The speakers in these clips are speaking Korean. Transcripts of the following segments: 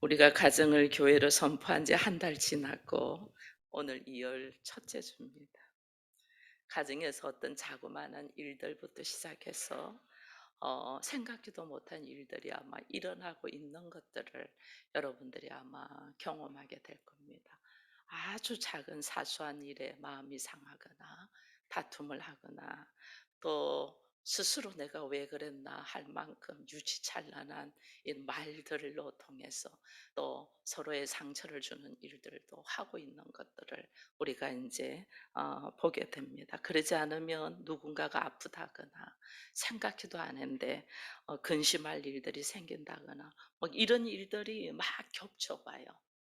우리가 가정을 교회로 선포한 지 한 달 지났고 오늘 2월 첫째 주입니다. 가정에서 어떤 자그마한 일들부터 시작해서 생각지도 못한 일들이 아마 일어나고 있는 것들을 여러분들이 아마 경험하게 될 겁니다. 아주 작은 사소한 일에 마음이 상하거나 다툼을 하거나 또 스스로 내가 왜 그랬나 할 만큼 유치찬란한 이 말들로 통해서 또 서로의 상처를 주는 일들도 하고 있는 것들을 우리가 이제 보게 됩니다. 그러지 않으면 누군가가 아프다거나 생각지도 않은데 근심할 일들이 생긴다거나 뭐 이런 일들이 막 겹쳐봐요.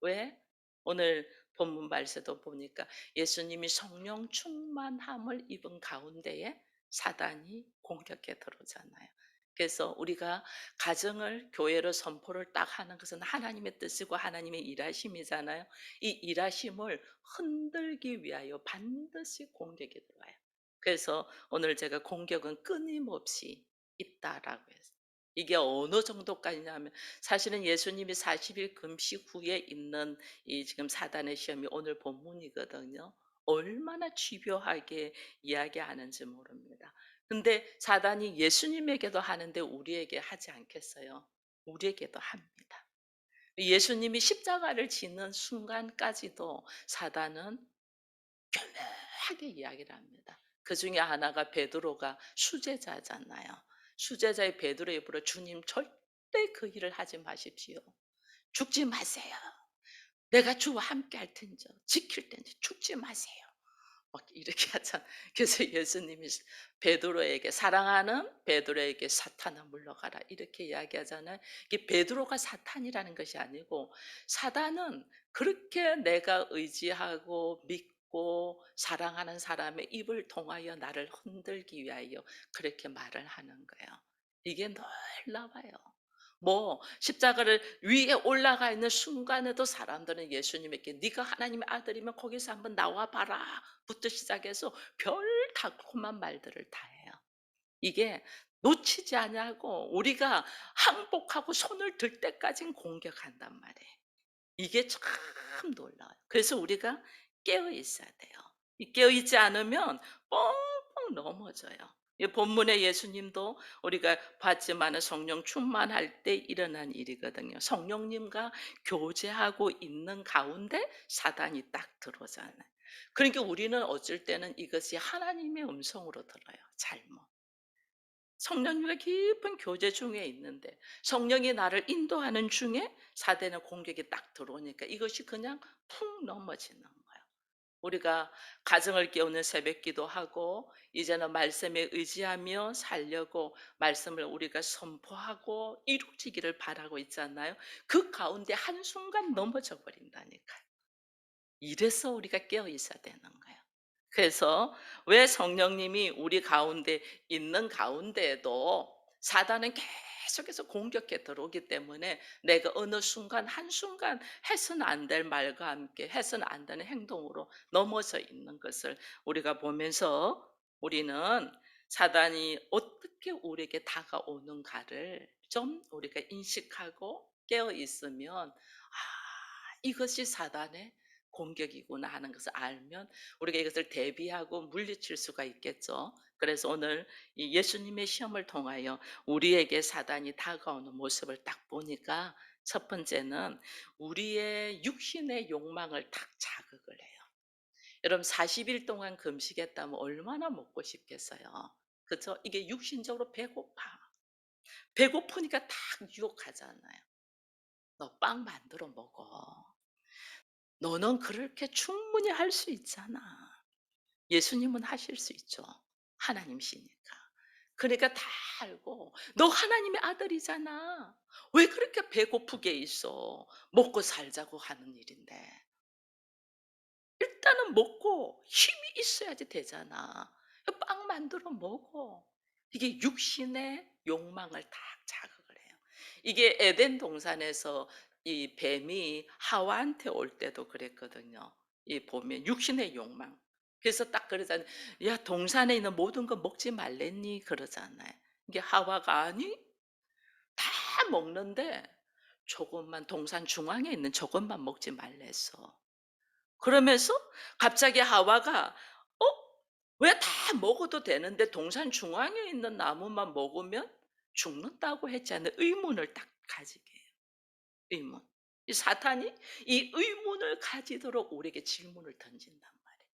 왜? 오늘 본문 말씀도 보니까 예수님이 성령 충만함을 입은 가운데에 사단이 공격해 들어오잖아요. 그래서 우리가 가정을 교회로 선포를 딱 하는 것은 하나님의 뜻이고 하나님의 일하심이잖아요. 이 일하심을 흔들기 위하여 반드시 공격이 들어와요. 그래서 오늘 제가 공격은 끊임없이 있다라고 했어요. 이게 어느 정도까지냐면 사실은 예수님이 40일 금식 후에 있는 이 지금 사단의 시험이 오늘 본문이거든요. 얼마나 집요하게 이야기하는지 모릅니다. 근데 사단이 예수님에게도 하는데 우리에게 하지 않겠어요? 우리에게도 합니다. 예수님이 십자가를 지는 순간까지도 사단은 교묘하게 이야기를 합니다. 그 중에 하나가 베드로가 수제자잖아요. 수제자의 베드로의 입으로 주님 절대 그 일을 하지 마십시오. 죽지 마세요. 내가 주와 함께 할 텐지 지킬 텐지 죽지 마세요. 막 이렇게 하잖아. 그래서 예수님이 베드로에게 사랑하는 베드로에게 사탄아 물러가라 이렇게 이야기하잖아요. 이게 베드로가 사탄이라는 것이 아니고 사단은 그렇게 내가 의지하고 믿고 사랑하는 사람의 입을 통하여 나를 흔들기 위하여 그렇게 말을 하는 거예요. 이게 놀라워요. 뭐 십자가를 위에 올라가 있는 순간에도 사람들은 예수님에게 네가 하나님의 아들이면 거기서 한번 나와 봐라부터 시작해서 별 달콤한 말들을 다 해요. 이게 놓치지 않냐고 우리가 항복하고 손을 들 때까진 공격한단 말이에요. 이게 참 놀라워요. 그래서 우리가 깨어 있어야 돼요. 이 깨어 있지 않으면 뻥뻥 넘어져요. 이 본문의 예수님도 우리가 봤지만은 성령 충만할 때 일어난 일이거든요. 성령님과 교제하고 있는 가운데 사단이 딱 들어오잖아요. 그러니까 우리는 어쩔 때는 이것이 하나님의 음성으로 들어요. 잘못. 성령님과 깊은 교제 중에 있는데 성령이 나를 인도하는 중에 사단의 공격이 딱 들어오니까 이것이 그냥 푹 넘어지는 거예요. 우리가 가정을 깨우는 새벽기도 하고 이제는 말씀에 의지하며 살려고 말씀을 우리가 선포하고 이루어지기를 바라고 있잖아요. 그 가운데 한순간 넘어져 버린다니까요. 이래서 우리가 깨어 있어야 되는 거예요. 그래서 왜 성령님이 우리 가운데 있는 가운데에도 사단은 계속해서 공격해 들어오기 때문에 내가 어느 순간 한순간 해서는 안 될 말과 함께 해서는 안 되는 행동으로 넘어져 있는 것을 우리가 보면서 우리는 사단이 어떻게 우리에게 다가오는가를 좀 우리가 인식하고 깨어 있으면 이것이 사단의 공격이구나 하는 것을 알면 우리가 이것을 대비하고 물리칠 수가 있겠죠. 그래서 오늘 이 예수님의 시험을 통하여 우리에게 사단이 다가오는 모습을 딱 보니까 첫 번째는 우리의 육신의 욕망을 딱 자극을 해요. 여러분 40일 동안 금식했다면 얼마나 먹고 싶겠어요. 그렇죠? 이게 육신적으로 배고파. 배고프니까 딱 유혹하잖아요. 너 빵 만들어 먹어. 너는 그렇게 충분히 할 수 있잖아. 예수님은 하실 수 있죠. 하나님이시니까. 그러니까 다 알고 너 하나님의 아들이잖아. 왜 그렇게 배고프게 있어? 먹고 살자고 하는 일인데. 일단은 먹고 힘이 있어야지 되잖아. 빵 만들어 먹어. 이게 육신의 욕망을 딱 자극을 해요. 이게 에덴 동산에서 이 뱀이 하와한테 올 때도 그랬거든요. 이 보면 육신의 욕망. 그래서 딱 그러잖아요. 야, 동산에 있는 모든 거 먹지 말랬니? 그러잖아요. 이게 하와가 아니 다 먹는데 "저것만 동산 중앙에 있는 저것만 먹지 말랬어." 그러면서 갑자기 하와가 "어? 왜 다 먹어도 되는데 동산 중앙에 있는 나무만 먹으면 죽는다고 했잖아." 의문을 딱 가지게 해요. 의문. 이 사탄이 이 의문을 가지도록 우리에게 질문을 던진단 말이에요.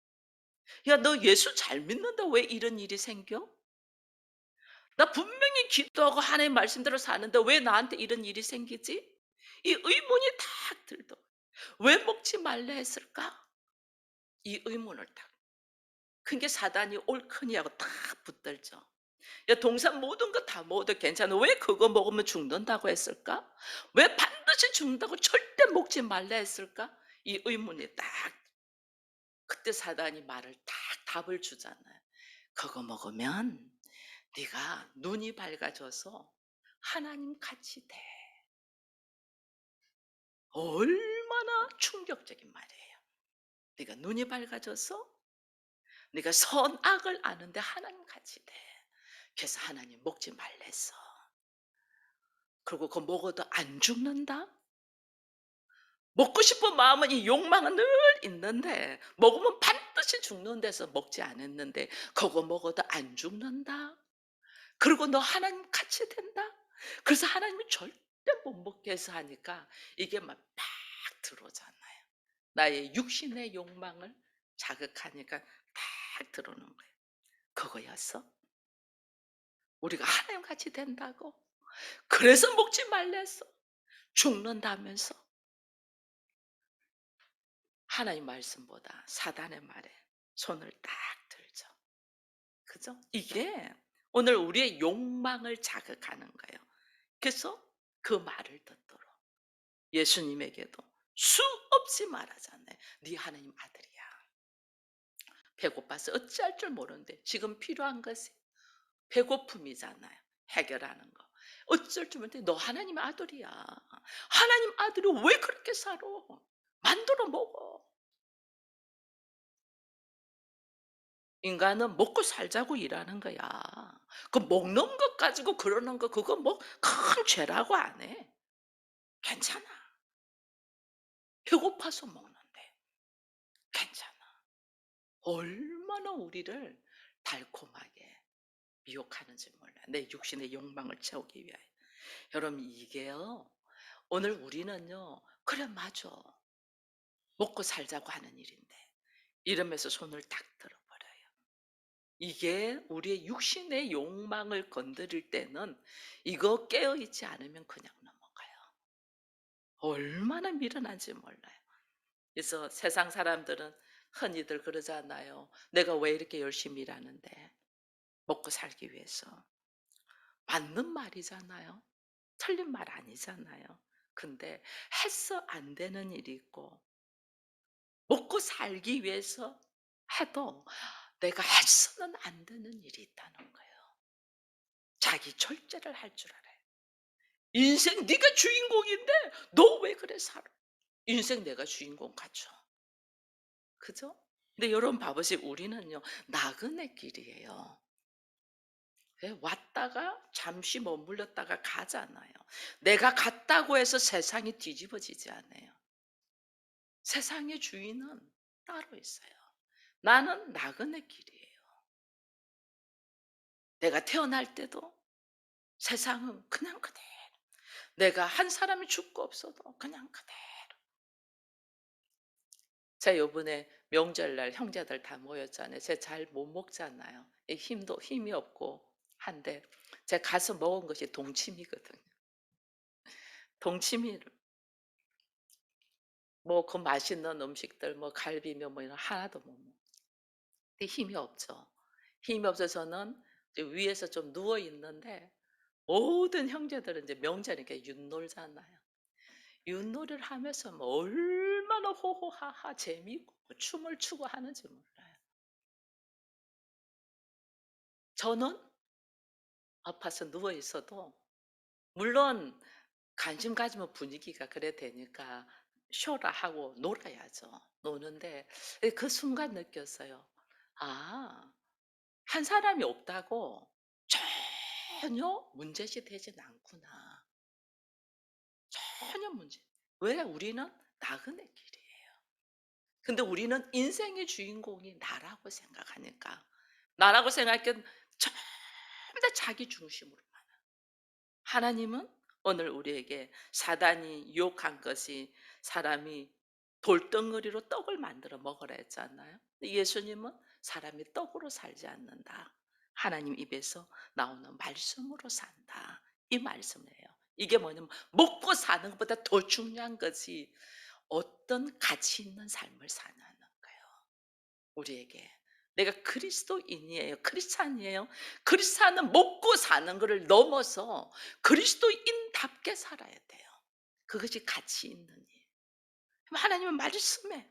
"야, 너 예수 잘 믿는데 왜 이런 일이 생겨? 나 분명히 기도하고 하나님 말씀대로 사는데 왜 나한테 이런 일이 생기지?" 이 의문이 딱 들더라고요. '왜 먹지 말라 했을까?' 이 의문을 딱. 그게 사단이 옳거니 하고 딱 붙들죠. "야, 동산 모든 거 다 먹어도 괜찮아. 왜 그거 먹으면 죽는다고 했을까? 왜 반드시 죽는다고 절대 먹지 말라 했을까?" 이 의문이 딱. 그때 사단이 말을 딱 답을 주잖아요. "그거 먹으면 네가 눈이 밝아져서 하나님 같이 돼." 얼마나 충격적인 말이에요. 네가 눈이 밝아져서 네가 선악을 아는데 하나님 같이 돼. 그래서 하나님 먹지 말랬어. 그리고 그거 먹어도 안 죽는다? 먹고 싶은 마음은 이 욕망은 늘 있는데 먹으면 반드시 죽는 데서 먹지 않았는데 그거 먹어도 안 죽는다? 그리고 너 하나님 같이 된다? 그래서 하나님이 절대 못 먹게 해서 하니까 이게 막 팍 들어오잖아요. 나의 육신의 욕망을 자극하니까 딱 들어오는 거예요. 그거였어? 우리가 하나님 같이 된다고? 그래서 먹지 말랬어. 죽는다면서. 하나님 말씀보다 사단의 말에 손을 딱 들죠. 그죠? 이게 오늘 우리의 욕망을 자극하는 거예요. 그래서 그 말을 듣도록 예수님에게도 수없이 말하잖아요. 네 하나님 아들이야. 배고파서 어찌할 줄 모르는데 지금 필요한 것이 배고픔이잖아요. 해결하는 거. 어쩔 줄 모르는데 너 하나님 아들이야. 하나님 아들이 왜 그렇게 살아? 만들어 먹어. 인간은 먹고 살자고 일하는 거야. 그 먹는 것 가지고 그러는 거 그거 뭐 큰 죄라고 안 해. 괜찮아. 배고파서 먹는데 괜찮아. 얼마나 우리를 달콤하게 미혹하는지 몰라요. 내 육신의 욕망을 채우기 위하여. 여러분 이게요. 오늘 우리는요. 그래 맞아. 먹고 살자고 하는 일인데. 이러면서 손을 딱 들어버려요. 이게 우리의 육신의 욕망을 건드릴 때는 이거 깨어 있지 않으면 그냥 넘어가요. 얼마나 미련한지 몰라요. 그래서 세상 사람들은 흔히들 그러잖아요. "내가 왜 이렇게 열심히 일하는데." 먹고 살기 위해서. 맞는 말이잖아요. 틀린 말 아니잖아요. 근데 해서 안 되는 일이 있고 먹고 살기 위해서 해도 내가 해서는 안 되는 일이 있다는 거예요. 자기 절제를 할 줄 알아요. 인생 네가 주인공인데 너 왜 그래 살아? 인생 내가 주인공 같죠. 그죠? 근데 여러분 봐보세요. 우리는요. 나그네 길이에요. 예, 왔다가 잠시 머물렀다가 가잖아요. 내가 갔다고 해서 세상이 뒤집어지지 않아요. 세상의 주인은 따로 있어요. 나는 나그네 길이에요. 내가 태어날 때도 세상은 그냥 그대로. 내가 한 사람이 죽고 없어도 그냥 그대로. 제가 요번에 명절날 형제들 다 모였잖아요. 제가 잘 못 먹잖아요. 이 힘이 없고 한데 제가 가서 먹은 것이 동치미거든요. 동치미를 뭐 그 맛있는 음식들 뭐 갈비며 뭐 이런 하나도 못 먹어요. 근데 힘이 없죠. 힘이 없어서는 이제 위에서 좀 누워 있는데 모든 형제들은 이제 명절이니까 윷놀잖아요. 윷놀이를 하면서 뭐 얼마나 호호하하 재미있고 뭐 춤을 추고 하는지 몰라요. 저는 아파서 누워 있어도 물론 관심 가지면 분위기가 그래 되니까 쉬어라 하고 놀아야죠. 노는데 그 순간 느꼈어요. '아, 한 사람이 없다고 전혀 문제시 되진 않구나.' 전혀 문제. 왜? 우리는 나그네 길이에요. 근데 우리는 인생의 주인공이 나라고 생각하니까, 나라고 생각하니까 전부 다 자기 중심으로. 하나님은 오늘 우리에게 사단이 유혹한 것이 사람이 돌덩어리로 떡을 만들어 먹으라 했잖아요. 근데 예수님은 사람이 떡으로 살지 않는다. 하나님 입에서 나오는 말씀으로 산다. 이 말씀이에요. 이게 뭐냐면 먹고 사는 것보다 더 중요한 것이 어떤 가치 있는 삶을 사냐는 거예요. 우리에게. 내가 그리스도인이에요. 크리스찬이에요. 크리스찬은 먹고 사는 것을 넘어서 그리스도인답게 살아야 돼요. 그것이 가치 있는 일. 하나님의 말씀에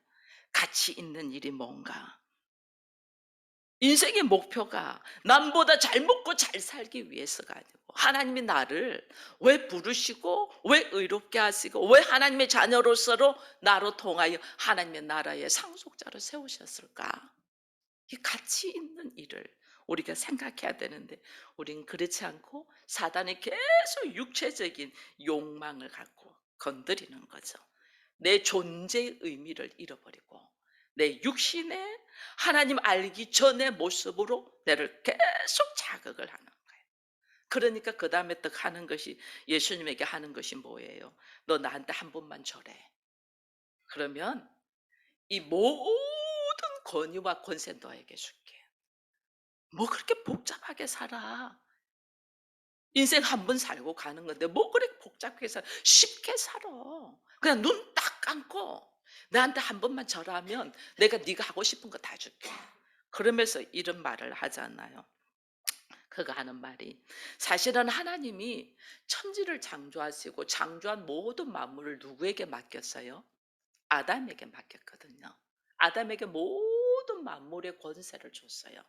가치 있는 일이 뭔가? 인생의 목표가 남보다 잘 먹고 잘 살기 위해서가 아니고, 하나님이 나를 왜 부르시고 왜 의롭게 하시고 왜 하나님의 자녀로서로 나로 통하여 하나님의 나라의 상속자로 세우셨을까? 이 가치 있는 일을 우리가 생각해야 되는데, 우린 그렇지 않고 사단이 계속 육체적인 욕망을 갖고 건드리는 거죠. 내 존재의 의미를 잃어버리고 내 육신의 하나님 알기 전의 모습으로 나를 계속 자극을 하는 거예요. 그러니까 그 다음에 또 하는 것이, 예수님에게 하는 것이 뭐예요? 너 나한테 한 번만 절해. 그러면 이 모든 권위와 권세 너에게 줄게. 뭐 그렇게 복잡하게 살아? 인생 한 번 살고 가는 건데 뭐 그렇게 복잡하게 살아? 쉽게 살아. 그냥 눈 딱 감고 나한테 한 번만 절하면 내가 네가 하고 싶은 거 다 줄게. 그러면서 이런 말을 하잖아요. 그가 하는 말이, 사실은 하나님이 천지를 창조하시고 창조한 모든 만물을 누구에게 맡겼어요? 아담에게 맡겼거든요. 아담에게 모든 만물의 권세를 줬어요.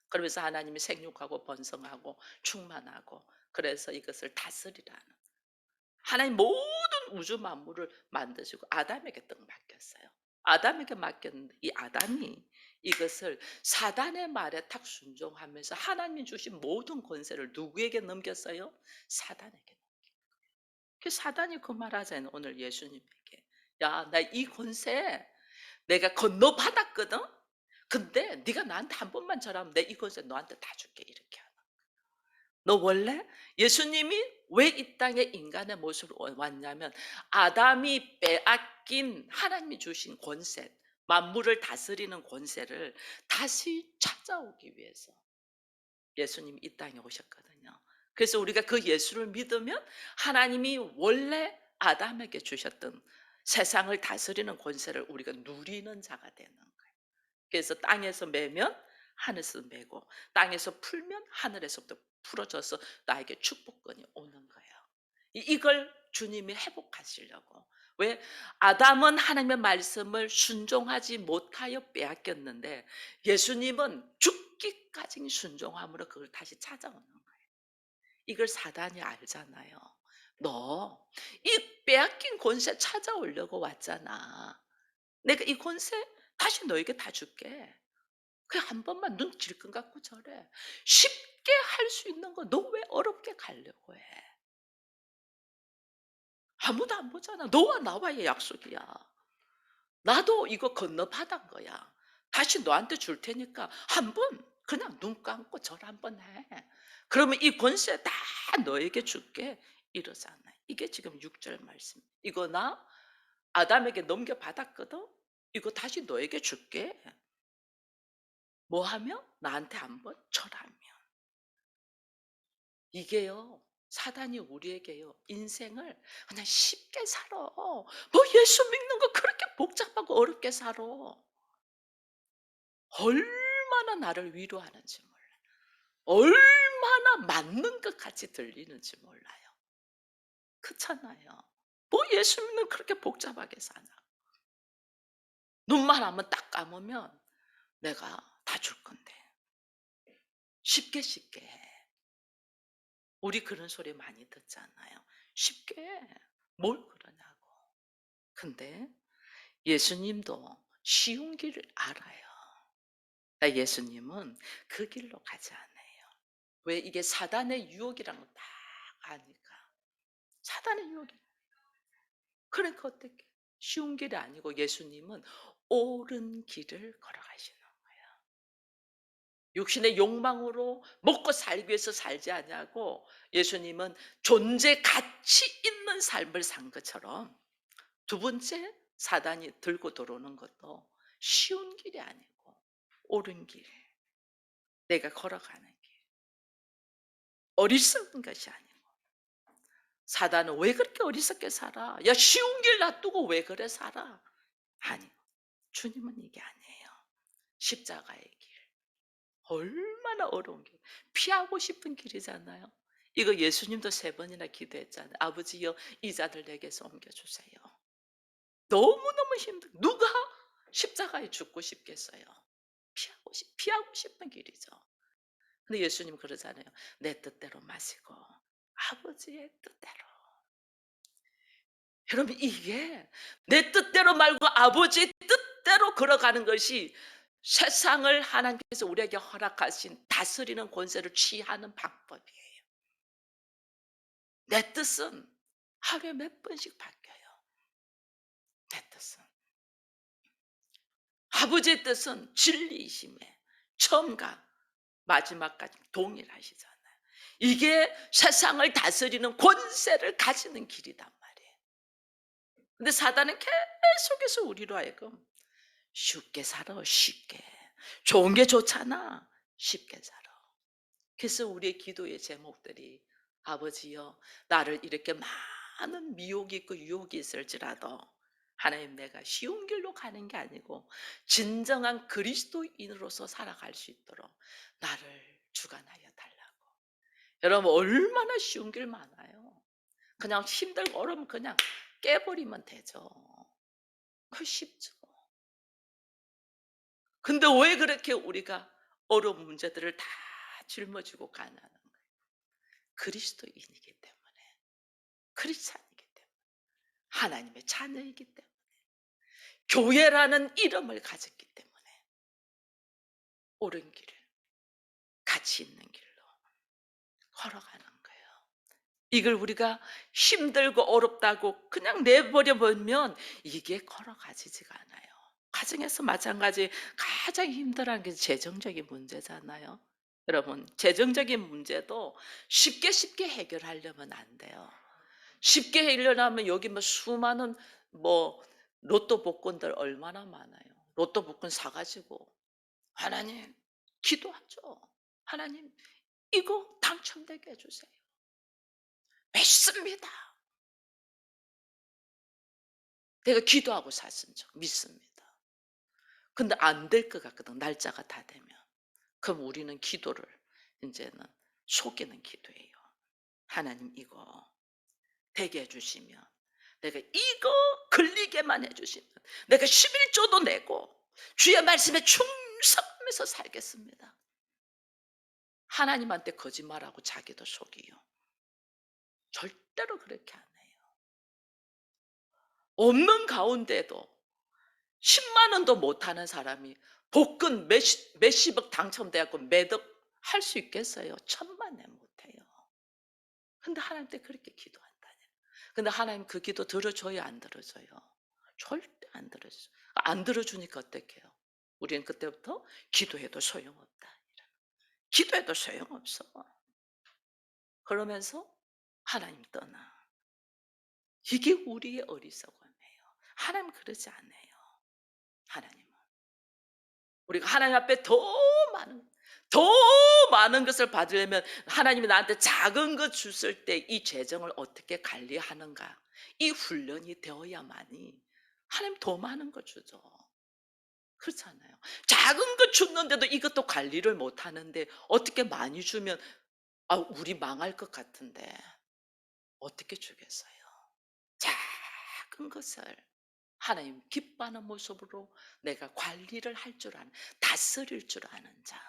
그러면서 하나님이 생육하고 번성하고 충만하고, 그래서 이것을 다스리라는, 하나님 모든 우주 만물을 만드시고 아담에게 딱 맡겼어요. 아담에게 맡겼는데 이 아담이 이것을 사단의 말에 탁 순종하면서 하나님이 주신 모든 권세를 누구에게 넘겼어요? 사단에게. 그 사단이 그 말하잖아요. 오늘 예수님에게, 야, 나 이 권세 내가 건너받았거든. 근데 네가 나한테 한 번만 절하면 내 이 권세 너한테 다 줄게, 이렇게 하는. 너 원래 예수님이 왜 이 땅에 인간의 모습으로 왔냐면, 아담이 빼앗긴 하나님이 주신 권세, 만물을 다스리는 권세를 다시 찾아오기 위해서 예수님이 이 땅에 오셨거든요. 그래서 우리가 그 예수를 믿으면 하나님이 원래 아담에게 주셨던 세상을 다스리는 권세를 우리가 누리는 자가 되는 거예요. 그래서 땅에서 매면 하늘에서 매고, 땅에서 풀면 하늘에서부터 풀어져서 나에게 축복권이 오는 거예요. 이걸 주님이 회복하시려고. 왜? 아담은 하나님의 말씀을 순종하지 못하여 빼앗겼는데 예수님은 죽기까지 순종함으로 그걸 다시 찾아오는 거예요. 이걸 사단이 알잖아요. 너 이 빼앗긴 권세 찾아오려고 왔잖아. 내가 이 권세 다시 너에게 다 줄게. 그 한 번만 눈 질끈 감고 절해. 쉽게 할 수 있는 거 너 왜 어렵게 가려고 해? 아무도 안 보잖아. 너와 나와의 약속이야. 나도 이거 건너받은 거야. 다시 너한테 줄 테니까 한 번 그냥 눈 감고 절 한 번 해. 그러면 이 권세 다 너에게 줄게. 이러잖아. 이게 지금 6절 말씀. 이거 나 아담에게 넘겨받았거든. 이거 다시 너에게 줄게. 뭐 하면? 나한테 한번 절하면. 이게요, 사단이 우리에게요, 인생을 그냥 쉽게 살아. 뭐 예수 믿는 거 그렇게 복잡하고 어렵게 살아. 얼마나 나를 위로하는지 몰라. 얼마나 맞는 것 같이 들리는지 몰라요. 그렇잖아요. 뭐 예수 믿는 그렇게 복잡하게 사냐. 눈만 한번 딱 감으면 내가 다 줄 건데. 쉽게 쉽게 해. 우리 그런 소리 많이 듣잖아요. 쉽게 해. 뭘 그러냐고. 근데 예수님도 쉬운 길을 알아요. 나 예수님은 그 길로 가지 않아요. 왜? 이게 사단의 유혹이라는 걸 딱 아니까. 사단의 유혹이. 그러니까 어떻게 쉬운 길이 아니고 예수님은 옳은 길을 걸어가시는 거예요. 육신의 욕망으로 먹고 살기 위해서 살지 아니하고 예수님은 존재 가치 있는 삶을 산 것처럼 두 번째 사단이 들고 들어오는 것도 쉬운 길이 아니고 옳은 길, 내가 걸어가는 길, 어리석은 것이 아니고 사단은 왜 그렇게 어리석게 살아? 야, 쉬운 길 놔두고 왜 그래 살아? 아니, 주님은 이게 아니에요. 십자가의 길. 얼마나 어려운 길. 피하고 싶은 길이잖아요. 이거 예수님도 3번이나 기도했잖아요. 아버지여, 이 자들 내게서 옮겨주세요. 너무너무 힘들. 누가 십자가에 죽고 싶겠어요? 피하고 싶은 길이죠. 근데 예수님 그러잖아요. 내 뜻대로 마시고 아버지의 뜻대로. 여러분, 이게 내 뜻대로 말고 아버지의 뜻대로 걸어가는 것이 세상을 하나님께서 우리에게 허락하신 다스리는 권세를 취하는 방법이에요. 내 뜻은 하루에 몇 번씩 바뀌어요. 내 뜻은. 아버지의 뜻은 진리이심에 처음과 마지막까지 동일하시잖아요. 이게 세상을 다스리는 권세를 가지는 길이단 말이에요. 근데 사단은 계속해서 우리로 하여금 쉽게 살아, 쉽게. 좋은 게 좋잖아. 쉽게 살아. 그래서 우리의 기도의 제목들이 아버지여, 나를 이렇게 많은 미혹이 있고 유혹이 있을지라도 하나님, 내가 쉬운 길로 가는 게 아니고 진정한 그리스도인으로서 살아갈 수 있도록 나를 주관하여 달라고. 여러분, 얼마나 쉬운 길 많아요. 그냥 힘들고 어려우면 그냥 깨버리면 되죠. 그 쉽죠. 근데 왜 그렇게 우리가 어려운 문제들을 다 짊어지고 가냐는 거예요. 그리스도인이기 때문에. 크리스찬이기 때문에. 하나님의 자녀이기 때문에. 교회라는 이름을 가졌기 때문에 옳은 길을, 가치 있는 길로 걸어가는 거예요. 이걸 우리가 힘들고 어렵다고 그냥 내버려 보면 이게 걸어가지지가 않아요. 가정에서 마찬가지. 가장 힘들어하는 게 재정적인 문제잖아요. 여러분, 재정적인 문제도 쉽게 해결하려면 안 돼요. 쉽게 해결하면 여기 뭐 수많은 뭐 로또 복권들 얼마나 많아요. 로또 복권 사가지고 하나님 기도하죠. 하나님, 이거 당첨되게 해주세요. 믿습니다. 내가 기도하고 샀은 적 믿습니다. 근데 안 될 것 같거든, 날짜가 다 되면. 그럼 우리는 기도를 이제는 속이는 기도예요. 하나님, 이거 되게 해주시면, 내가 이거 걸리게만 해주시면 내가 11조도 내고 주의 말씀에 충성하면서 살겠습니다. 하나님한테 거짓말하고 자기도 속이요. 절대로 그렇게 안 해요. 없는 가운데도 10만 원도 못하는 사람이 복권 몇십억 당첨돼갖고 매덕 할 수 있겠어요? 1,000만 내 못해요. 근데 하나님께 그렇게 기도한다니. 근데 하나님 그 기도 들어줘요, 안 들어줘요? 절대 안 들어줘요. 안 들어주니까 어떡해요? 우리는 그때부터 기도해도 소용없다. 기도해도 소용없어. 그러면서 하나님 떠나. 이게 우리의 어리석음이에요. 하나님 그러지 않아요. 하나님은 우리가 하나님 앞에 많은 더 많은 것을 받으려면 하나님이 나한테 작은 것 주실 때 이 재정을 어떻게 관리하는가, 이 훈련이 되어야만이 하나님 더 많은 거 주죠. 그렇잖아요. 작은 것 줬는데도 이것도 관리를 못 하는데 어떻게 많이 주면 우리 망할 것 같은데 어떻게 주겠어요? 작은 것을 하나님 기뻐하는 모습으로 내가 관리를 할 줄 아는, 다스릴 줄 아는 자.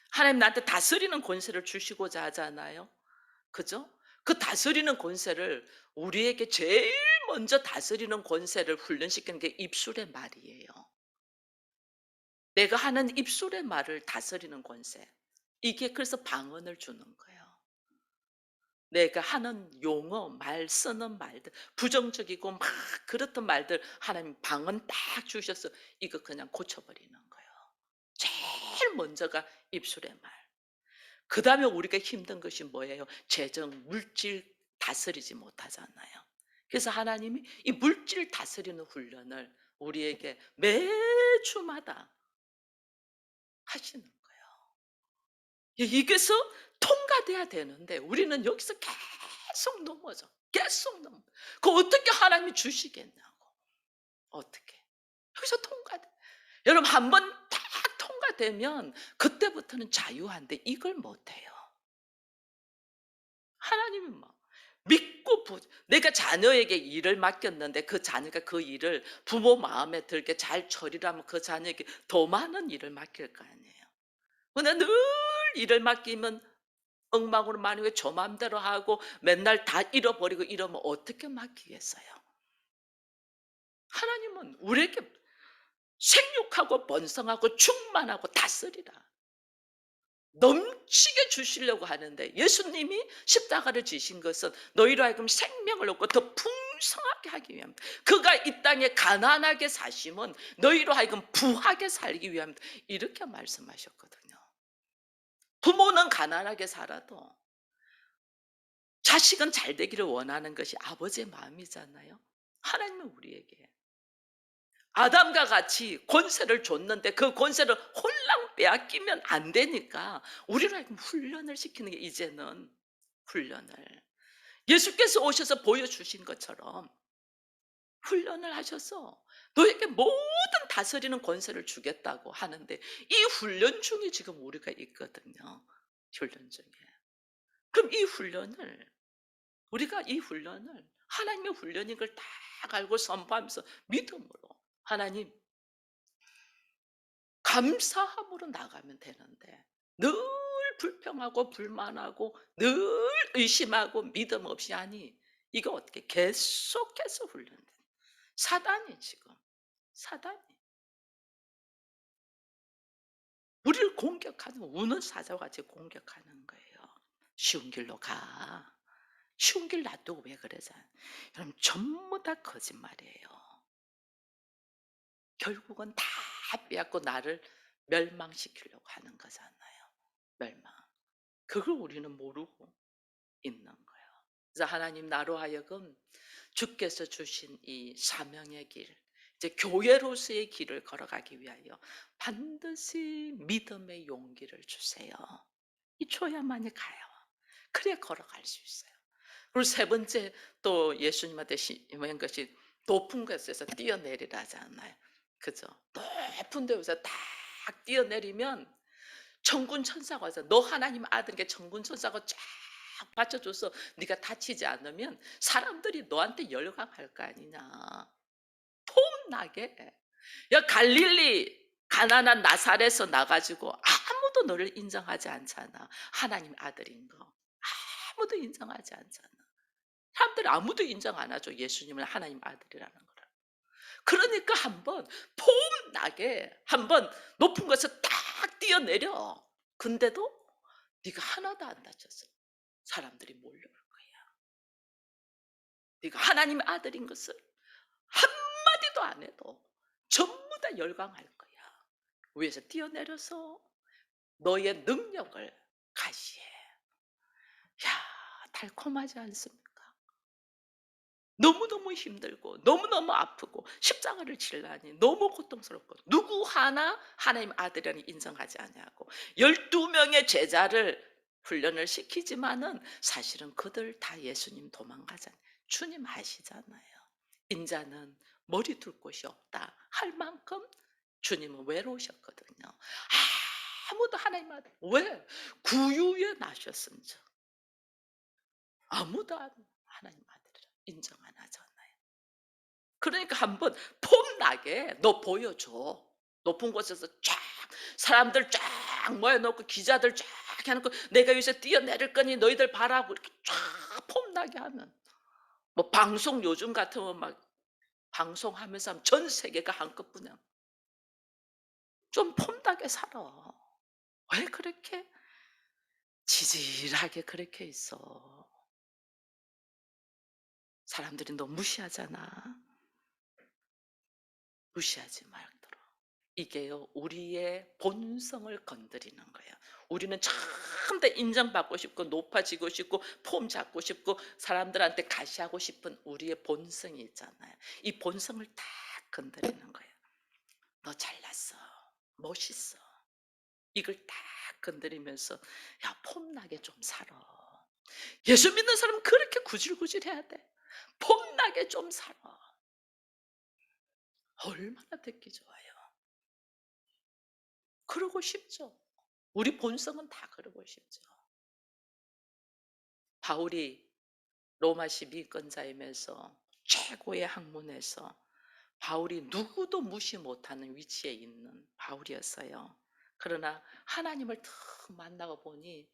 하나님 나한테 다스리는 권세를 주시고자 하잖아요. 그죠? 그 다스리는 권세를, 우리에게 제일 먼저 다스리는 권세를 훈련시키는 게 입술의 말이에요. 내가 하는 입술의 말을 다스리는 권세. 이게 그래서 방언을 주는 거예요. 내가 하는 용어, 말 쓰는 말들, 부정적이고 막 그렇던 말들 하나님 방언 딱 주셔서 이거 그냥 고쳐버리는 거예요. 제일 먼저가 입술의 말. 그다음에 우리가 힘든 것이 뭐예요? 재정, 물질 다스리지 못하잖아요. 그래서 하나님이 이 물질 다스리는 훈련을 우리에게 매주마다 하시는 거예요. 이게서 통과돼야 되는데 우리는 여기서 계속 넘어져. 계속 넘어. 그 어떻게 하나님이 주시겠냐고. 어떻게. 여기서 통과돼. 여러분 한 번 딱 통과되면 그때부터는 자유한데 이걸 못 해요. 하나님은 뭐 믿고 내가 자녀에게 일을 맡겼는데 그 자녀가 그 일을 부모 마음에 들게 잘 처리하면 그 자녀에게 더 많은 일을 맡길 거 아니에요. 근데 늘 일을 맡기면 엉망으로 만약에 저 맘대로 하고 맨날 다 잃어버리고 이러면 어떻게 맡기겠어요? 하나님은 우리에게 생육하고 번성하고 충만하고 다스리라. 넘치게 주시려고 하는데 예수님이 십자가를 지신 것은 너희로 하여금 생명을 얻고 더 풍성하게 하기 위함이다. 그가 이 땅에 가난하게 사심은 너희로 하여금 부하게 살기 위함이다. 이렇게 말씀하셨거든요. 부모는 가난하게 살아도 자식은 잘 되기를 원하는 것이 아버지의 마음이잖아요. 하나님은 우리에게 아담과 같이 권세를 줬는데 그 권세를 홀랑 빼앗기면 안 되니까 우리로 하여금 훈련을 시키는 게 이제는 훈련을 예수께서 오셔서 보여주신 것처럼 훈련을 하셔서 너에게 모든 다스리는 권세를 주겠다고 하는데 이 훈련 중에 지금 우리가 있거든요. 훈련 중에. 그럼 이 훈련을 우리가 이 훈련을 하나님의 훈련인 걸 다 알고 선포하면서 믿음으로 하나님 감사함으로 나가면 되는데 늘 불평하고 불만하고 늘 의심하고 믿음 없이 하니 이거 어떻게 계속해서 훈련돼. 사단이 지금 사단이 우리를 공격하는 거 우는 사자와 같이 공격하는 거예요. 쉬운 길로 가. 쉬운 길 놔두고 왜 그러잖아. 여러분 전부 다 거짓말이에요. 결국은 다 빼앗고 나를 멸망시키려고 하는 거잖아요. 멸망. 그걸 우리는 모르고 있는 거예요. 그래서 하나님 나로 하여금 주께서 주신 이 사명의 길, 이제 교회로서의 길을 걸어가기 위하여 반드시 믿음의 용기를 주세요. 이 줘야만이 가요. 그래 걸어갈 수 있어요. 그리고 세 번째 또 예수님한테 심한 것이 높은 곳에서 뛰어내리라잖아요. 그죠? 높은 데에서 딱 뛰어내리면 천군 천사가 와서 너 하나님 아들에게 천군 천사가 쫙 받쳐줘서 네가 다치지 않으면 사람들이 너한테 열광할 거 아니냐. 폼나게. 야 갈릴리 가나안 나사렛에서 나가지고 아무도 너를 인정하지 않잖아. 하나님 아들인 거. 아무도 인정하지 않잖아. 사람들이 아무도 인정 안 하죠. 예수님을 하나님 아들이라는 거를. 그러니까 한번 폼나게 한번 높은 곳에서 딱 뛰어내려. 근데도 네가 하나도 안 다쳤어. 사람들이 몰려올 거야. 네가 하나님의 아들인 것을 한마디도 안 해도 전부 다 열광할 거야. 위에서 뛰어내려서 너의 능력을 가시해. 야, 달콤하지 않습니까? 너무너무 힘들고 너무너무 아프고 십자가를 지려니 너무 고통스럽고 누구 하나 하나님 아들이라니 인정하지 아니하고 12명의 제자를 훈련을 시키지만은 사실은 그들 다 예수님 도망가잖아요. 주님 아시잖아요. 인자는 머리 둘 곳이 없다 할 만큼 주님은 외로우셨거든요. 아무도 하나님 아들 왜 구유에 나셨은지 아무도 하나님 아들이라 인정 안 하잖아요. 그러니까 한번 폼나게 너 보여줘. 높은 곳에서 쫙 사람들 쫙 모여놓고 기자들 쫙 해놓고 내가 여기서 뛰어내릴 거니 너희들 봐라고 이렇게 쫙 폼나게 하면 뭐 방송 요즘 같으면 막 방송하면서 하면 전 세계가 한꺼번에 좀 폼나게 살아. 왜 그렇게 지질하게 그렇게 있어? 사람들이 너 무시하잖아. 무시하지 말도록. 이게요, 우리의 본성을 건드리는 거예요. 우리는 참 더 인정받고 싶고 높아지고 싶고 폼 잡고 싶고 사람들한테 가시하고 싶은 우리의 본성이 있잖아요. 이 본성을 딱 건드리는 거예요. 너 잘났어. 멋있어. 이걸 딱 건드리면서 야, 폼나게 좀 살아. 예수 믿는 사람은 그렇게 구질구질해야 돼. 폼나게 좀 살아. 얼마나 듣기 좋아요. 그러고 싶죠. 우리 본성은 다 그러고 싶죠. 바울이 로마시 미권자이면서 최고의 학문에서 바울이 누구도 무시 못하는 위치에 있는 바울이었어요. 그러나 하나님을 탁 만나고 보니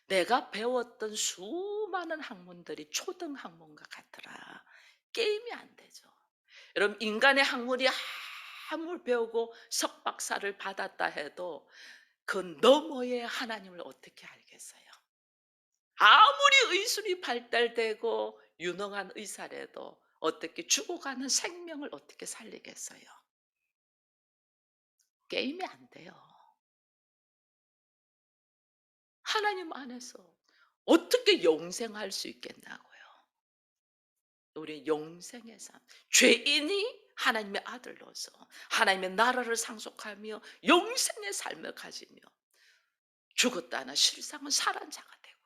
내가 배웠던 수많은 학문들이 초등 학문과 같더라. 게임이 안 되죠. 여러분, 인간의 학문이 아무리 배우고 석박사를 받았다 해도 그 너머의 하나님을 어떻게 알겠어요? 아무리 의술이 발달되고 유능한 의사라도 어떻게 죽어가는 생명을 어떻게 살리겠어요? 게임이 안 돼요. 하나님 안에서 어떻게 영생할 수 있겠냐고요. 우리 영생의 삶. 죄인이 하나님의 아들로서 하나님의 나라를 상속하며 영생의 삶을 가지며 죽었다나 실상은 살한 자가 되고,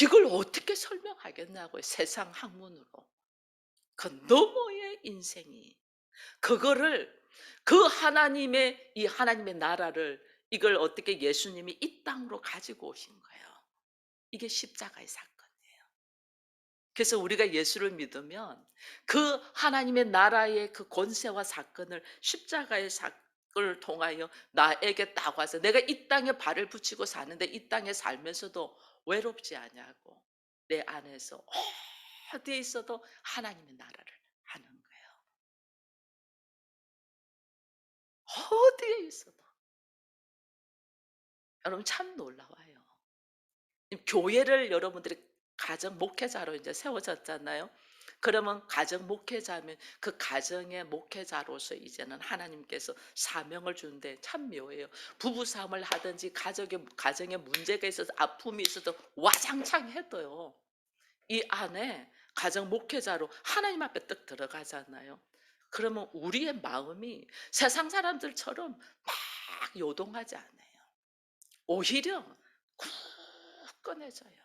이걸 어떻게 설명하겠냐고요. 세상 학문으로. 그 너머의 인생이, 그거를, 그 하나님의 이 하나님의 나라를, 이걸 어떻게 예수님이 이 땅으로 가지고 오신 거예요. 이게 십자가의 사건이에요. 그래서 우리가 예수를 믿으면 그 하나님의 나라의 그 권세와 사건을 십자가의 사건을 통하여 나에게 딱 와서, 내가 이 땅에 발을 붙이고 사는데 이 땅에 살면서도 외롭지 않냐고, 내 안에서 어디에 있어도 하나님의 나라를 하는 거예요. 어디에 있어도. 여러분, 참 놀라워요. 교회를 여러분들이 가정 목회자로 이제 세워졌잖아요. 그러면 가정 목회자면 그 가정의 목회자로서 이제는 하나님께서 사명을 주는데 참 묘해요. 부부 싸움을 하든지 가정에 문제가 있어서 아픔이 있어도 와장창 해도요, 이 안에 가정 목회자로 하나님 앞에 딱 들어가잖아요. 그러면 우리의 마음이 세상 사람들처럼 막 요동하지 않아요. 오히려 굳건해져요.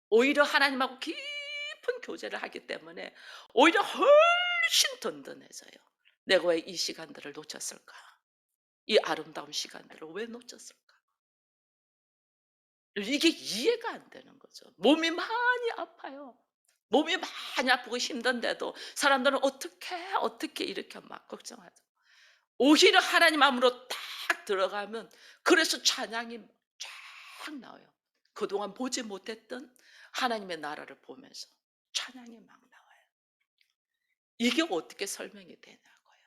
오히려 하나님하고 깊은 교제를 하기 때문에 오히려 훨씬 든든해져요. 내가 왜 이 시간들을 놓쳤을까? 이 아름다운 시간들을 왜 놓쳤을까? 이게 이해가 안 되는 거죠. 몸이 많이 아파요. 몸이 많이 아프고 힘든데도 사람들은 어떻게 이렇게 막 걱정하죠. 오히려 하나님 마음으로 딱 들어가면, 그래서 찬양이 쫙 나와요. 그동안 보지 못했던 하나님의 나라를 보면서 찬양이 막 나와요. 이게 어떻게 설명이 되냐고요.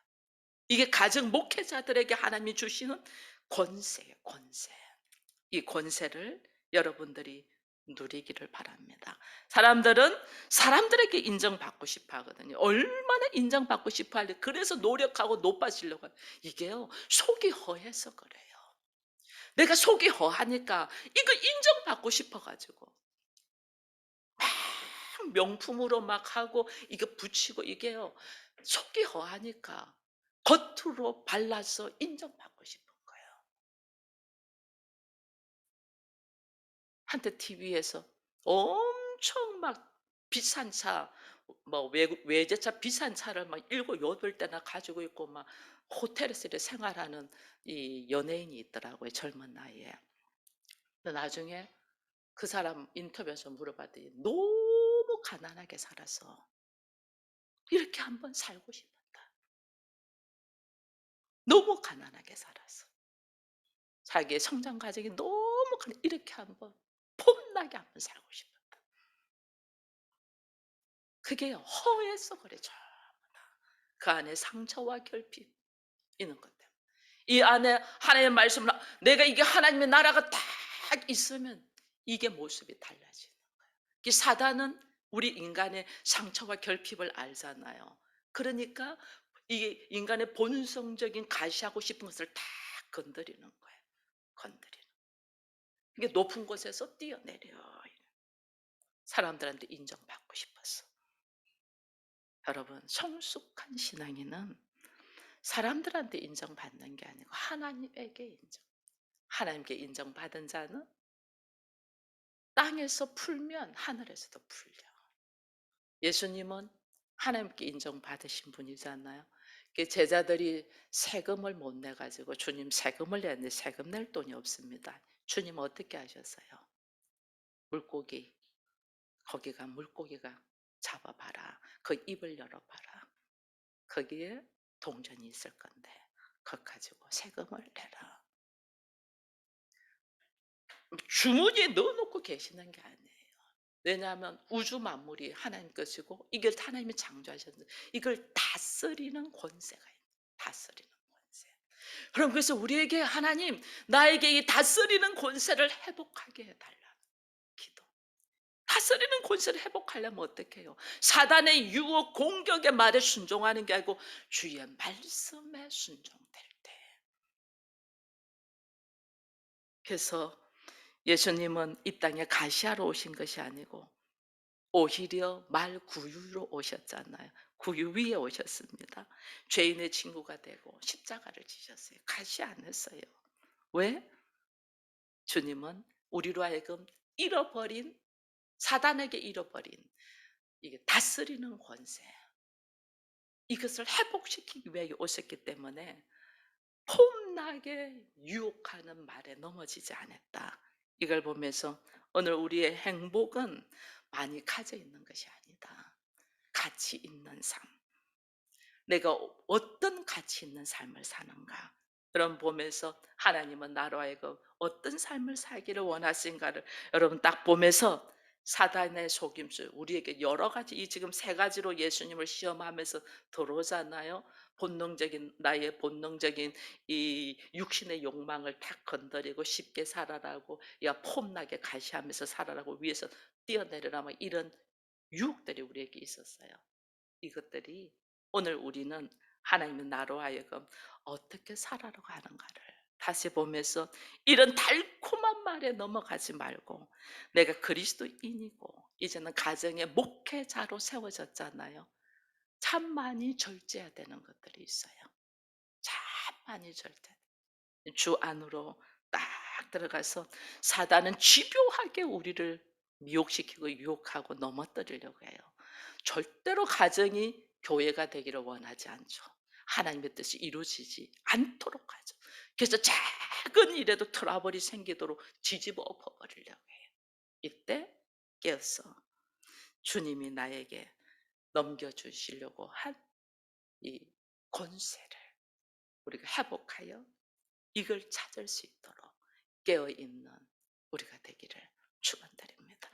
이게 가정 목회자들에게 하나님이 주시는 권세예요, 권세. 이 권세를 여러분들이 누리기를 바랍니다. 사람들은 사람들에게 인정받고 싶어 하거든요. 얼마나 인정받고 싶어 하려, 그래서 노력하고 높아지려고 해요. 이게요, 속이 허해서 그래요. 내가 속이 허하니까 이거 인정받고 싶어 가지고 막 명품으로 막 하고 이거 붙이고, 이게요, 속이 허하니까 겉으로 발라서 인정받고 싶은 거예요. 한때 TV에서 엄청 막 비싼 차, 뭐 외제차 비싼 차를 막 7, 8대나 가지고 있고 막 호텔에서 이렇게 생활하는 이 연예인이 있더라고요, 젊은 나이에. 근데 나중에 그 사람 인터뷰에서 물어봤더니 너무 가난하게 살아서 이렇게 한번 살고 싶었다. 너무 가난하게 살아서. 자기의 성장 과정이 너무 이렇게 한번 폼나게 한번 살고 싶었다. 그게 허해서 그래, 전부 다. 그 안에 상처와 결핍 있는 것 때문에. 이 안에 하나님의 말씀을, 내가 이게 하나님의 나라가 딱 있으면 이게 모습이 달라지는 거예요. 이 사단은 우리 인간의 상처와 결핍을 알잖아요. 그러니까 이게 인간의 본성적인 가시하고 싶은 것을 다 건드리는 거예요. 건드리는. 이게 높은 곳에서 뛰어내려. 사람들한테 인정받고 싶어서. 여러분, 성숙한 신앙인은 사람들한테 인정받는 게 아니고 하나님에게 인정. 하나님께 인정받은 자는 땅에서 풀면 하늘에서도 풀려. 예수님은 하나님께 인정받으신 분이잖아요. 그 제자들이 세금을 못 내 가지고 "주님 세금을 내야 되는데 세금 낼 돈이 없습니다." 주님 어떻게 하셨어요? "물고기 거기가 물고기가 잡아 봐라. 그 입을 열어 봐라. 거기에 동전이 있을 건데 그거 가지고 세금을 내라." 주머니에 넣어 놓고 계시는 게 아니에요. 왜냐하면 우주 만물이 하나님 것이고 이걸 하나님이 창조하셨는데 이걸 다스리는 권세가 있는, 다스리는 권세. 그럼 그래서 우리에게 하나님 나에게 이 다스리는 권세를 회복하게 해 달라. 기도. 다스리는 권세를 회복하려면 어떻게 해요? 사단의 유혹 공격의 말에 순종하는 게 아니고 주의 말씀에 순종될 때. 그래서 예수님은 이 땅에 가시하러 오신 것이 아니고 오히려 말 구유로 오셨잖아요. 구유 위에 오셨습니다. 죄인의 친구가 되고 십자가를 지셨어요. 가시 안 했어요. 왜? 주님은 우리로 하여금 잃어버린, 사단에게 잃어버린 이게 다스리는 권세, 이것을 회복시키기 위해 오셨기 때문에 폼나게 유혹하는 말에 넘어지지 않았다. 이걸 보면서 오늘 우리의 행복은 많이 가져 있는 것이 아니다. 가치 있는 삶. 내가 어떤 가치 있는 삶을 사는가. 그럼 보면서 하나님은 나로 하여금 어떤 삶을 살기를 원하신가를 여러분 딱 보면서 사단의 속임수, 우리에게 여러 가지, 이 지금 세 가지로 예수님을 시험하면서 들어오잖아요. 본능적인, 나의 본능적인 이 육신의 욕망을 탁 건드리고 쉽게 살아라고, 야 폼나게 가시하면서 살아라고, 위에서 뛰어내려라, 뭐 이런 유혹들이 우리에게 있었어요. 이것들이 오늘 우리는 하나님은 나로 하여금 어떻게 살아가고 하는가를 다시 보면서 이런 달콤한 말에 넘어가지 말고, 내가 그리스도인이고 이제는 가정의 목회자로 세워졌잖아요. 참 많이 절제해야 되는 것들이 있어요. 참 많이 절제. 주 안으로 딱 들어가서 사단은 집요하게 우리를 미혹시키고 유혹하고 넘어뜨리려고 해요. 절대로 가정이 교회가 되기를 원하지 않죠. 하나님의 뜻이 이루어지지 않도록 하죠. 그래서 작은 일에도 트러블이 생기도록 뒤집어 엎어버리려고 해요. 이때 깨어서 주님이 나에게 넘겨주시려고 한 이 권세를 우리가 회복하여 이걸 찾을 수 있도록 깨어 있는 우리가 되기를 축원드립니다.